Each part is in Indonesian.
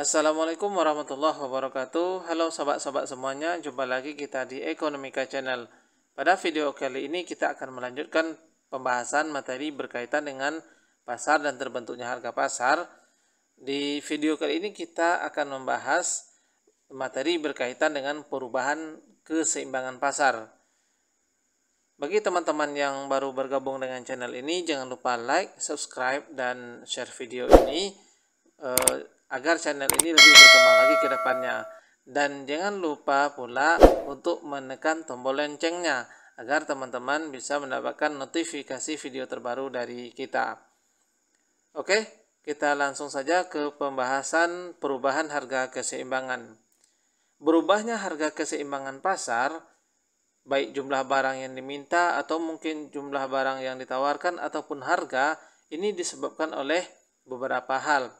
Assalamualaikum warahmatullahi wabarakatuh. Halo sobat-sobat semuanya, jumpa lagi kita di Ekonomika Channel. Pada video kali ini kita akan melanjutkan pembahasan materi berkaitan dengan pasar dan terbentuknya harga pasar. Di video kali ini kita akan membahas materi berkaitan dengan perubahan keseimbangan pasar. Bagi teman-teman yang baru bergabung dengan channel ini, jangan lupa like, subscribe, dan share video ini agar channel ini lebih berkembang lagi ke depannya. Dan jangan lupa pula untuk menekan tombol loncengnya agar teman-teman bisa mendapatkan notifikasi video terbaru dari kita. Oke, kita langsung saja ke pembahasan perubahan harga keseimbangan. Berubahnya harga keseimbangan pasar, baik jumlah barang yang diminta atau mungkin jumlah barang yang ditawarkan ataupun harga, ini disebabkan oleh beberapa hal,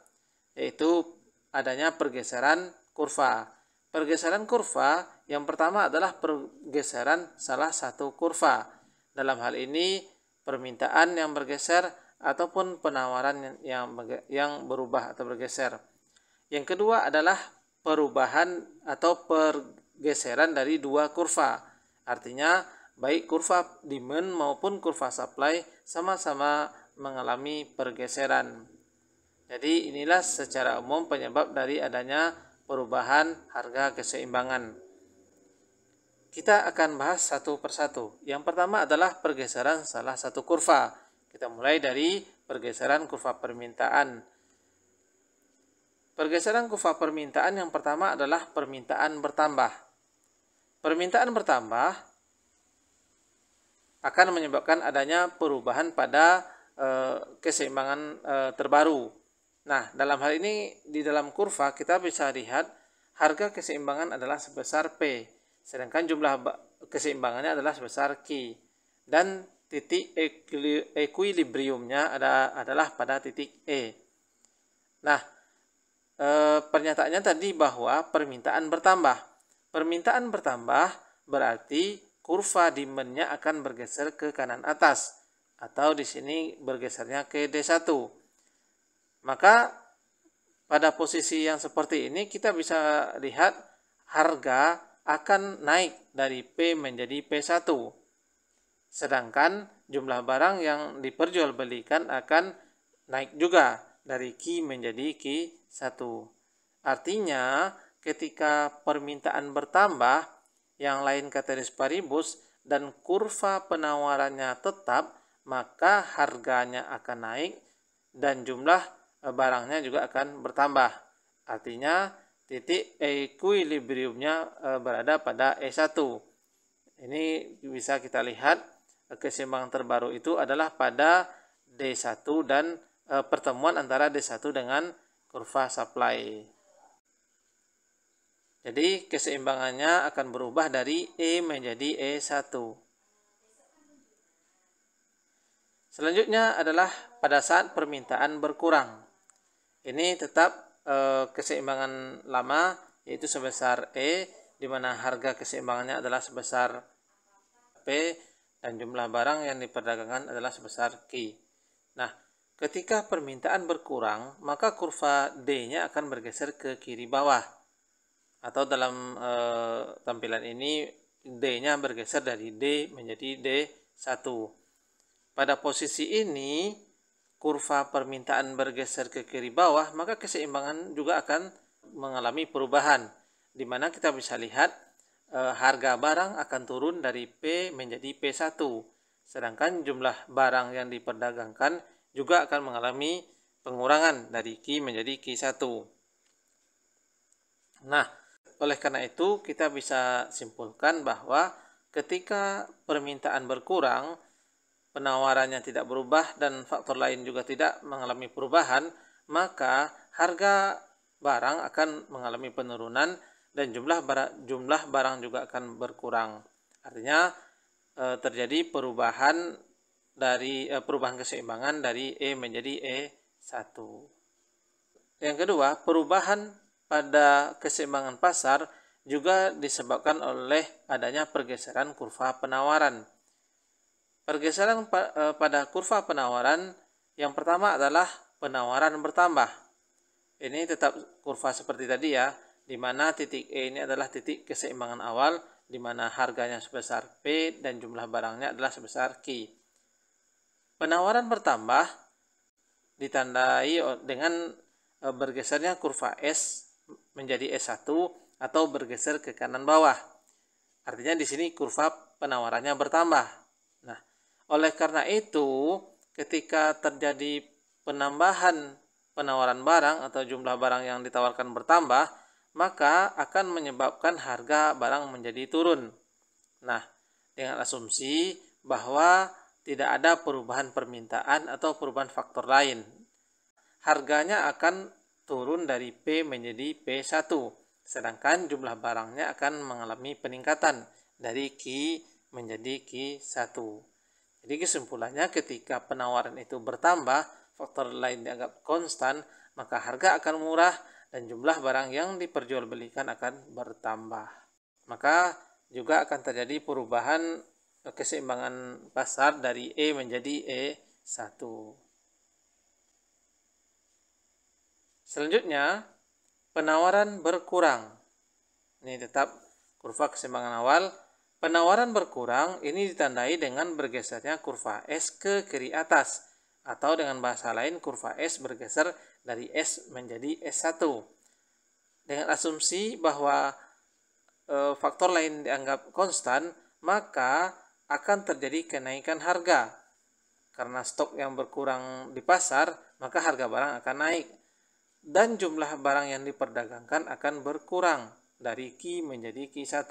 yaitu adanya pergeseran kurva. Pergeseran kurva yang pertama adalah pergeseran salah satu kurva. Dalam hal ini permintaan yang bergeser ataupun penawaran yang berubah atau bergeser. Yang kedua adalah perubahan atau pergeseran dari dua kurva. Artinya baik kurva demand maupun kurva supply sama-sama mengalami pergeseran. Jadi inilah secara umum penyebab dari adanya perubahan harga keseimbangan. Kita akan bahas satu persatu. Yang pertama adalah pergeseran salah satu kurva. Kita mulai dari pergeseran kurva permintaan. Pergeseran kurva permintaan yang pertama adalah permintaan bertambah. Permintaan bertambah akan menyebabkan adanya perubahan pada keseimbangan terbaru. Nah, dalam hal ini di dalam kurva kita bisa lihat harga keseimbangan adalah sebesar P, sedangkan jumlah keseimbangannya adalah sebesar Q, dan titik equilibriumnya adalah pada titik E. Nah, pernyataannya tadi bahwa permintaan bertambah. Permintaan bertambah berarti kurva demand-nya akan bergeser ke kanan atas, atau di sini bergesernya ke D1. Maka pada posisi yang seperti ini kita bisa lihat harga akan naik dari P menjadi P1. Sedangkan jumlah barang yang diperjualbelikan akan naik juga dari Q menjadi Q1. Artinya ketika permintaan bertambah, yang lain ceteris paribus, dan kurva penawarannya tetap, maka harganya akan naik dan jumlah barangnya juga akan bertambah. Artinya titik equilibriumnya berada pada E1. Ini bisa kita lihat keseimbangan terbaru itu adalah pada D1 dan pertemuan antara D1 dengan kurva supply. Jadi keseimbangannya akan berubah dari E menjadi E1. Selanjutnya adalah pada saat permintaan berkurang. Ini tetap keseimbangan lama, yaitu sebesar E, di mana harga keseimbangannya adalah sebesar P dan jumlah barang yang diperdagangkan adalah sebesar Q. Nah, ketika permintaan berkurang, maka kurva D-nya akan bergeser ke kiri bawah. Atau dalam tampilan ini D-nya bergeser dari D menjadi D1. Pada posisi ini kurva permintaan bergeser ke kiri bawah, maka keseimbangan juga akan mengalami perubahan, di mana kita bisa lihat harga barang akan turun dari P menjadi P1, sedangkan jumlah barang yang diperdagangkan juga akan mengalami pengurangan dari Q menjadi Q1. Nah, oleh karena itu kita bisa simpulkan bahwa ketika permintaan berkurang, penawarannya tidak berubah dan faktor lain juga tidak mengalami perubahan, maka harga barang akan mengalami penurunan dan jumlah barang juga akan berkurang. Artinya terjadi perubahan keseimbangan dari E menjadi E1. Yang kedua, perubahan pada keseimbangan pasar juga disebabkan oleh adanya pergeseran kurva penawaran. Pergeseran pada kurva penawaran yang pertama adalah penawaran bertambah. ini tetap kurva seperti tadi ya, di mana titik E ini adalah titik keseimbangan awal, di mana harganya sebesar P dan jumlah barangnya adalah sebesar Q. Penawaran bertambah ditandai dengan bergesernya kurva S menjadi S1 atau bergeser ke kanan bawah. Artinya di sini kurva penawarannya bertambah. Nah, oleh karena itu, ketika terjadi penambahan penawaran barang atau jumlah barang yang ditawarkan bertambah, maka akan menyebabkan harga barang menjadi turun. Nah, dengan asumsi bahwa tidak ada perubahan permintaan atau perubahan faktor lain, harganya akan turun dari P menjadi P1, sedangkan jumlah barangnya akan mengalami peningkatan dari Q menjadi Q1. Jadi kesimpulannya, ketika penawaran itu bertambah, faktor lain dianggap konstan, maka harga akan murah dan jumlah barang yang diperjualbelikan akan bertambah. Maka juga akan terjadi perubahan keseimbangan pasar dari E menjadi E1. Selanjutnya, penawaran berkurang. Ini tetap kurva keseimbangan awal. Penawaran berkurang ini ditandai dengan bergesernya kurva S ke kiri atas, atau dengan bahasa lain kurva S bergeser dari S menjadi S1. Dengan asumsi bahwa faktor lain dianggap konstan, maka akan terjadi kenaikan harga. Karena stok yang berkurang di pasar, maka harga barang akan naik. Dan jumlah barang yang diperdagangkan akan berkurang dari Q menjadi Q1.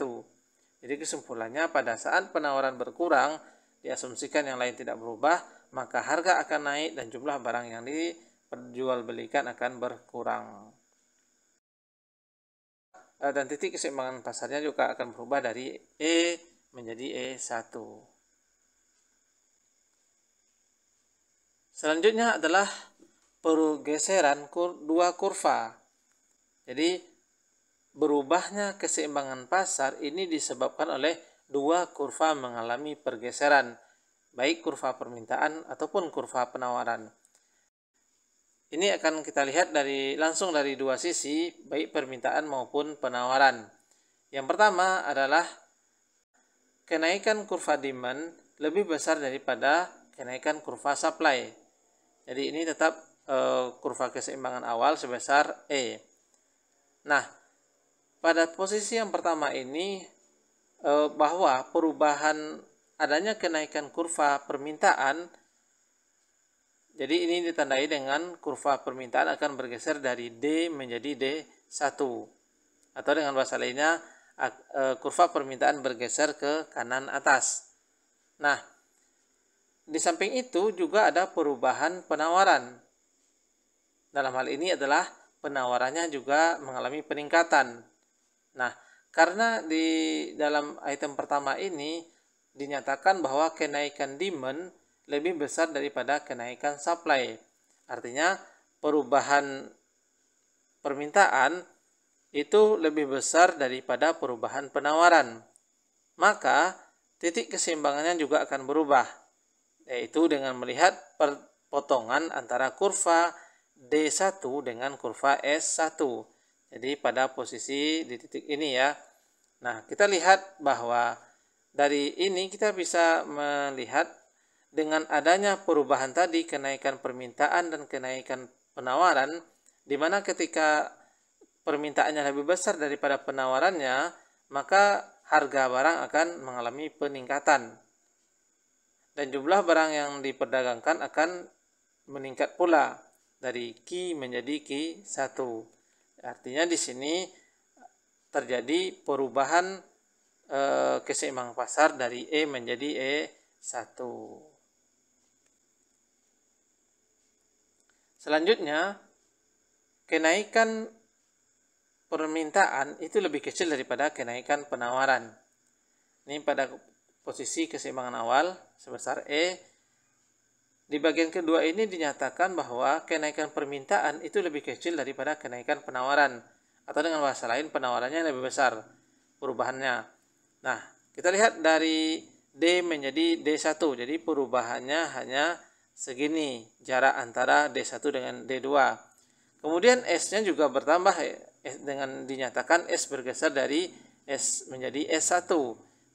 Jadi kesimpulannya, pada saat penawaran berkurang, diasumsikan yang lain tidak berubah, maka harga akan naik dan jumlah barang yang diperjualbelikan akan berkurang. Dan titik keseimbangan pasarnya juga akan berubah dari E menjadi E1. Selanjutnya adalah pergeseran dua kurva. Jadi berubahnya keseimbangan pasar ini disebabkan oleh dua kurva mengalami pergeseran, baik kurva permintaan ataupun kurva penawaran. Ini akan kita lihat langsung dari dua sisi, baik permintaan maupun penawaran. Yang pertama adalah kenaikan kurva demand lebih besar daripada kenaikan kurva supply. Jadi ini tetap kurva keseimbangan awal sebesar E. Nah, pada posisi yang pertama ini, bahwa perubahan adanya kenaikan kurva permintaan, jadi ini ditandai dengan kurva permintaan akan bergeser dari D menjadi D1, atau dengan bahasa lainnya kurva permintaan bergeser ke kanan atas. Nah, di samping itu juga ada perubahan penawaran. Dalam hal ini adalah penawarannya juga mengalami peningkatan. Nah, karena di dalam item pertama ini dinyatakan bahwa kenaikan demand lebih besar daripada kenaikan supply. Artinya perubahan permintaan itu lebih besar daripada perubahan penawaran. Maka titik keseimbangannya juga akan berubah, yaitu dengan melihat perpotongan antara kurva D1 dengan kurva S1. Jadi pada posisi di titik ini ya. Nah, kita lihat bahwa dari ini kita bisa melihat dengan adanya perubahan tadi, kenaikan permintaan dan kenaikan penawaran, di mana ketika permintaannya lebih besar daripada penawarannya, maka harga barang akan mengalami peningkatan. Dan jumlah barang yang diperdagangkan akan meningkat pula dari Q menjadi Q1. Artinya di sini terjadi perubahan keseimbangan pasar dari E menjadi E1. Selanjutnya, kenaikan permintaan itu lebih kecil daripada kenaikan penawaran. Ini pada posisi keseimbangan awal sebesar E. Di bagian kedua ini dinyatakan bahwa kenaikan permintaan itu lebih kecil daripada kenaikan penawaran, atau dengan bahasa lain penawarannya lebih besar perubahannya. Nah, kita lihat dari D menjadi D1, jadi perubahannya hanya segini jarak antara D1 dengan D2. Kemudian S-nya juga bertambah dengan dinyatakan S bergeser dari S menjadi S1.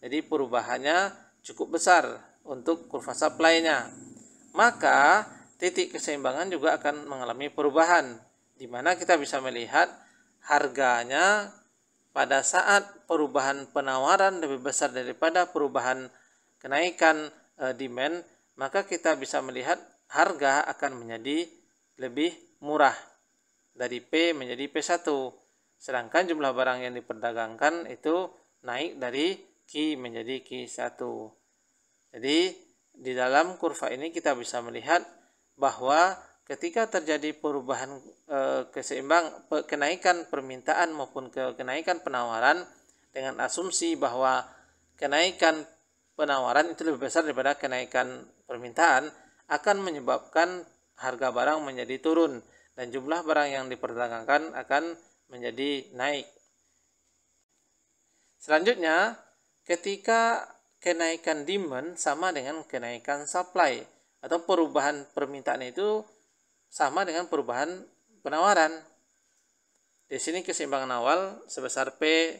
Jadi perubahannya cukup besar untuk kurva supply-nya. Maka titik keseimbangan juga akan mengalami perubahan, di mana kita bisa melihat harganya pada saat perubahan penawaran lebih besar daripada perubahan kenaikan demand, maka kita bisa melihat harga akan menjadi lebih murah dari P menjadi P1. Sedangkan jumlah barang yang diperdagangkan itu naik dari Q menjadi Q1. Jadi di dalam kurva ini kita bisa melihat bahwa ketika terjadi perubahan kenaikan permintaan maupun kenaikan penawaran, dengan asumsi bahwa kenaikan penawaran itu lebih besar daripada kenaikan permintaan, akan menyebabkan harga barang menjadi turun dan jumlah barang yang diperdagangkan akan menjadi naik. Selanjutnya, ketika kenaikan demand sama dengan kenaikan supply atau perubahan permintaan itu sama dengan perubahan penawaran. Di sini keseimbangan awal sebesar P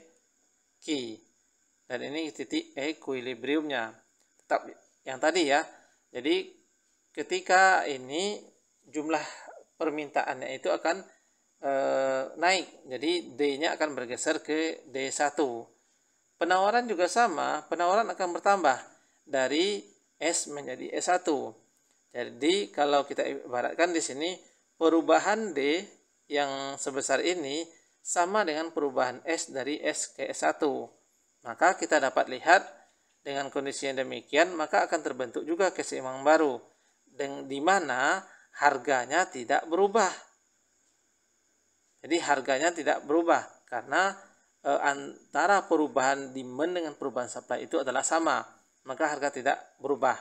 Q dan ini titik equilibriumnya. Tetap yang tadi ya. Jadi ketika ini jumlah permintaannya itu akan naik. Jadi D-nya akan bergeser ke D1. Penawaran juga sama, penawaran akan bertambah dari S menjadi S1. Jadi kalau kita ibaratkan di sini perubahan D yang sebesar ini sama dengan perubahan S dari S ke S1. Maka kita dapat lihat dengan kondisi yang demikian maka akan terbentuk juga keseimbangan baru di mana harganya tidak berubah. Jadi harganya tidak berubah karena antara perubahan demand dengan perubahan supply itu adalah sama, maka harga tidak berubah.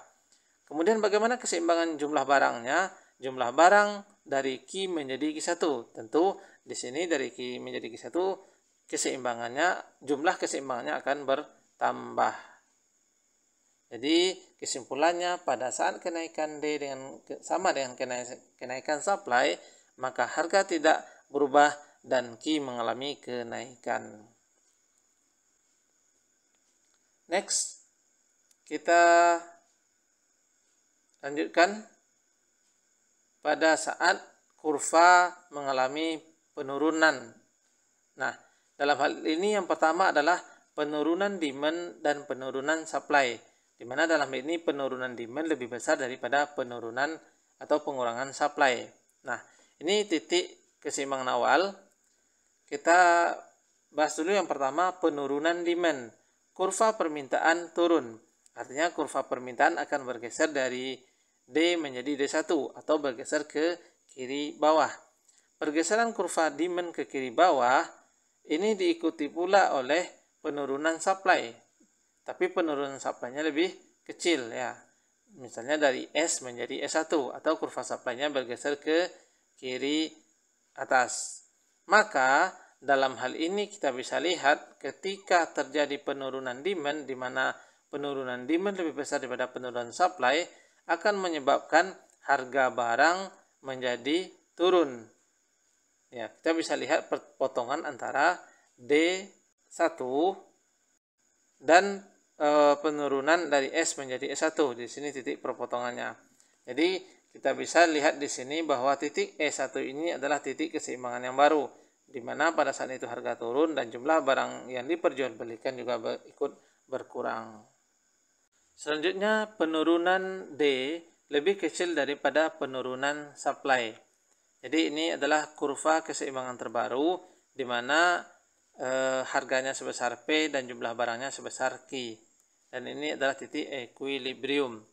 Kemudian bagaimana keseimbangan jumlah barangnya? Jumlah barang dari Q menjadi Q1. Tentu di sini dari Q menjadi Q1 jumlah keseimbangannya akan bertambah. Jadi kesimpulannya pada saat kenaikan D sama dengan kenaikan supply, maka harga tidak berubah dan Q mengalami kenaikan. Next, kita lanjutkan pada saat kurva mengalami penurunan. Nah, dalam hal ini yang pertama adalah penurunan demand dan penurunan supply, di mana dalam hal ini penurunan demand lebih besar daripada penurunan atau pengurangan supply. Nah, ini titik keseimbangan awal. Kita bahas dulu yang pertama, penurunan demand. Kurva permintaan turun. Artinya kurva permintaan akan bergeser dari D menjadi D1 atau bergeser ke kiri bawah. Pergeseran kurva demand ke kiri bawah ini diikuti pula oleh penurunan supply. Tapi penurunan supply-nya lebih kecil ya. Misalnya dari S menjadi S1 atau kurva supply-nya bergeser ke kiri atas. Maka dalam hal ini kita bisa lihat ketika terjadi penurunan demand, di mana penurunan demand lebih besar daripada penurunan supply, akan menyebabkan harga barang menjadi turun. Ya, kita bisa lihat potongan antara D1 dan penurunan dari S menjadi S1. Di sini titik perpotongannya. Jadi kita bisa lihat di sini bahwa titik E1 ini adalah titik keseimbangan yang baru, di mana pada saat itu harga turun dan jumlah barang yang diperjualbelikan juga ikut berkurang. Selanjutnya penurunan D lebih kecil daripada penurunan supply. Jadi ini adalah kurva keseimbangan terbaru di mana harganya sebesar P dan jumlah barangnya sebesar Q. Dan ini adalah titik equilibrium.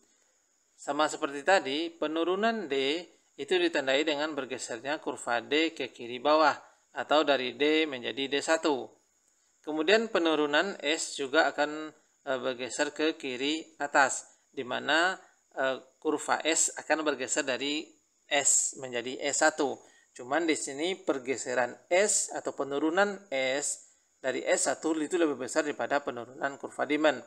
Sama seperti tadi, penurunan D itu ditandai dengan bergesernya kurva D ke kiri bawah atau dari D menjadi D1. Kemudian penurunan S juga akan bergeser ke kiri atas, di mana kurva S akan bergeser dari S menjadi S1. Cuman di sini pergeseran S atau penurunan S dari S1 itu lebih besar daripada penurunan kurva demand.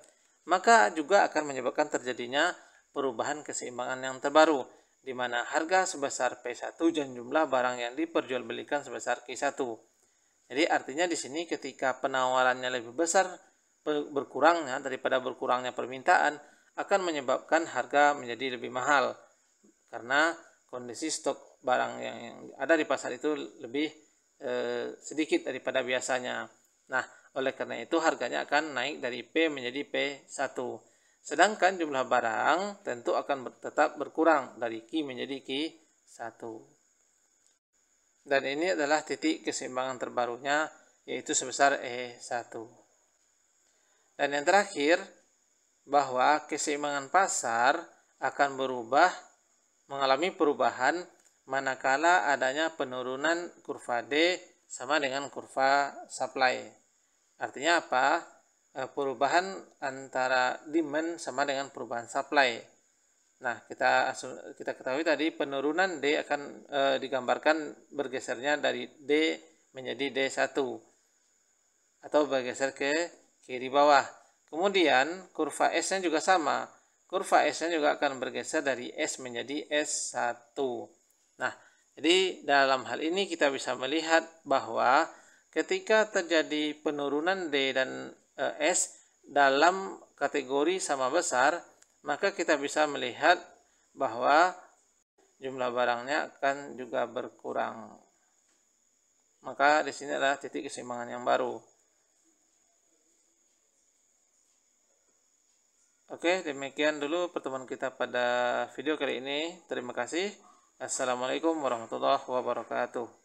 Maka juga akan menyebabkan terjadinya perubahan keseimbangan yang terbaru, di mana harga sebesar P1 dan jumlah barang yang diperjualbelikan sebesar Q1. Jadi artinya di sini ketika penawarannya lebih besar, berkurangnya daripada berkurangnya permintaan akan menyebabkan harga menjadi lebih mahal karena kondisi stok barang yang ada di pasar itu lebih sedikit daripada biasanya. Nah, oleh karena itu harganya akan naik dari P menjadi P1. Sedangkan jumlah barang tentu akan tetap berkurang dari Q menjadi Q1. Dan ini adalah titik keseimbangan terbarunya, yaitu sebesar E1. Dan yang terakhir, bahwa keseimbangan pasar akan mengalami perubahan manakala adanya penurunan kurva D sama dengan kurva supply. Artinya apa? Perubahan antara demand sama dengan perubahan supply. Nah, kita ketahui tadi penurunan D akan digambarkan bergesernya dari D menjadi D1 atau bergeser ke kiri bawah. Kemudian kurva S-nya juga sama. Kurva S-nya juga akan bergeser dari S menjadi S1. Nah, jadi dalam hal ini kita bisa melihat bahwa ketika terjadi penurunan D dan S dalam kategori sama besar, maka kita bisa melihat bahwa jumlah barangnya akan juga berkurang. Maka di sini adalah titik keseimbangan yang baru. Oke, demikian dulu pertemuan kita pada video kali ini. Terima kasih. Assalamualaikum warahmatullahi wabarakatuh.